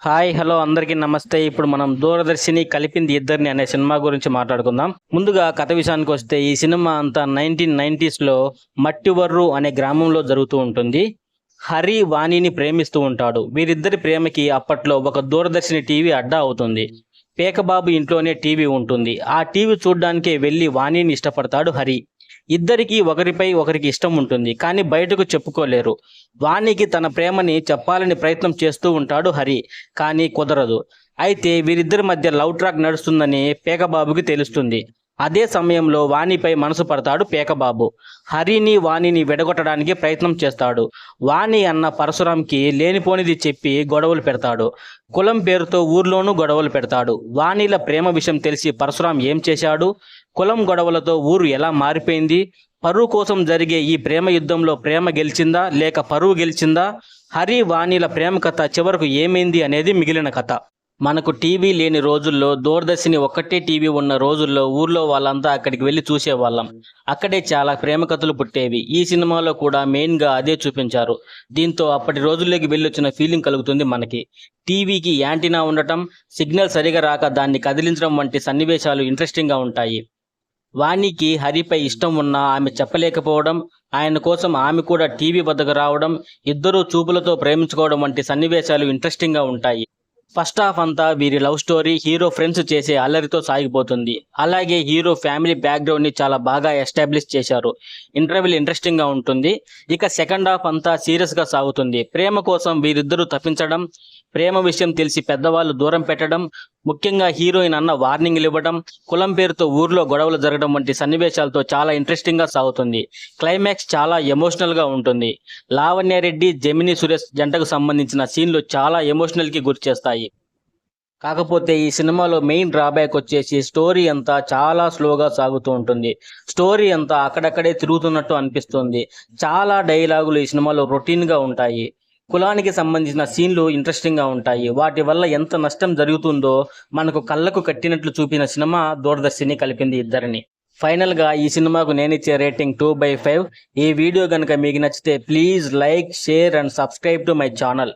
Hi hello అందరికీ నమస్తే. ఇప్పుడు మనం దూరదర్శిని కలిపింది ఇద్దరిని అనే సినిమా గురించి మాట్లాడుకుందాం. ముందుగా కథ విషయానికి వస్తే ఈ సినిమా అంతా 1990s మట్టివర్రు అనే గ్రామంలో జరుగుతూ ఉంటుంది. హరి వాణిని ప్రేమిస్తూ ఉంటాడు. వీరిద్దరి ప్రేమకి అప్పట్లో ఒక దూరదర్శిని టీవీ అడ్డా అవుతుంది. పేకబాబు ఇంట్లోనే టీవీ ఉంటుంది. ఆ టీవీ చూడ్డానికే వెళ్ళి వాణిని ఇష్టపడతాడు హరి. ఇద్దరికీ ఒకరిపై ఒకరికి ఇష్టం ఉంటుంది, కానీ బయటకు చెప్పుకోలేరు. వాణికి తన ప్రేమని చెప్పాలని ప్రయత్నం చేస్తూ ఉంటాడు హరి, కానీ కుదరదు. అయితే వీరిద్దరి మధ్య లవ్ ట్రాక్ నడుస్తుందని పేకబాబుకి తెలుస్తుంది. అదే సమయంలో వాణిపై మనసు పడతాడు పేకబాబు. హరిని వాణిని విడగొట్టడానికి ప్రయత్నం చేస్తాడు. వాణి అన్న పరశురాంకి లేనిపోనిది చెప్పి గొడవలు పెడతాడు. కులం పేరుతో ఊర్లోనూ గొడవలు పెడతాడు. వాణిల ప్రేమ విషయం తెలిసి పరశురాం ఏం చేశాడు? కులం గొడవలతో ఊరు ఎలా మారిపోయింది? పరువు కోసం జరిగే ఈ ప్రేమ యుద్ధంలో ప్రేమ గెలిచిందా లేక పరువు గెలిచిందా? హరి వాణిల ప్రేమ కథ చివరకు ఏమైంది అనేది మిగిలిన కథ. మనకు టీవీ లేని రోజుల్లో, దూరదర్శిని ఒక్కటే టీవీ ఉన్న రోజుల్లో ఊర్లో వాళ్ళంతా అక్కడికి వెళ్ళి చూసేవాళ్ళం. అక్కడే చాలా ప్రేమ కథలు పుట్టేవి. ఈ సినిమాలో కూడా మెయిన్గా అదే చూపించారు. దీంతో అప్పటి రోజుల్లోకి వెళ్ళొచ్చిన ఫీలింగ్ కలుగుతుంది మనకి. టీవీకి యాంటీనా ఉండటం, సిగ్నల్ సరిగా రాక దాన్ని కదిలించడం వంటి సన్నివేశాలు ఇంట్రెస్టింగ్గా ఉంటాయి. వాణికి హరిపై ఇష్టం ఉన్నా ఆమె చెప్పలేకపోవడం, ఆయన కోసం ఆమె కూడా టీవీ వద్దకు రావడం, ఇద్దరూ చూపులతో ప్రేమించుకోవడం వంటి సన్నివేశాలు ఇంట్రెస్టింగ్గా ఉంటాయి. ఫస్ట్ హాఫ్ అంతా వీరి లవ్ స్టోరీ, హీరో ఫ్రెండ్స్ చేసే అల్లరితో సాగిపోతుంది. అలాగే హీరో ఫ్యామిలీ బ్యాక్గ్రౌండ్ని చాలా బాగా ఎస్టాబ్లిష్ చేశారు. ఇంటర్వ్యూలు ఇంట్రెస్టింగ్గా ఉంటుంది. ఇక సెకండ్ హాఫ్ అంతా సీరియస్గా సాగుతుంది. ప్రేమ కోసం వీరిద్దరూ తప్పించడం, ప్రేమ విషయం తెలిసి పెద్దవాళ్ళు దూరం పెట్టడం, ముఖ్యంగా హీరోయిన్ అన్న వార్నింగ్లు ఇవ్వడం, కులం పేరుతో ఊర్లో గొడవలు జరగడం వంటి సన్నివేశాలతో చాలా ఇంట్రెస్టింగ్గా సాగుతుంది. క్లైమాక్స్ చాలా ఎమోషనల్గా ఉంటుంది. లావణ్యారెడ్డి, జెమిని సురేష్ జంటకు సంబంధించిన సీన్లు చాలా ఎమోషనల్కి గురి చేస్తాయి. కాకపోతే ఈ సినిమాలో మెయిన్ డ్రాబ్యాక్ వచ్చేసి స్టోరీ అంతా చాలా స్లోగా సాగుతూ ఉంటుంది. స్టోరీ అంతా అక్కడక్కడే తిరుగుతున్నట్టు అనిపిస్తుంది. చాలా డైలాగులు ఈ సినిమాలో రొటీన్గా ఉంటాయి. కులానికి సంబంధించిన సీన్లు ఇంట్రెస్టింగ్గా ఉంటాయి. వాటి వల్ల ఎంత నష్టం జరుగుతుందో మనకు కళ్ళకు కట్టినట్లు చూపిన సినిమా దూరదర్శిని కలిపింది ఇద్దరిని. ఫైనల్గా ఈ సినిమాకు నేనిచ్చే రేటింగ్ 2/5. ఈ వీడియో కనుక మీకు నచ్చితే please like, share and subscribe to my channel.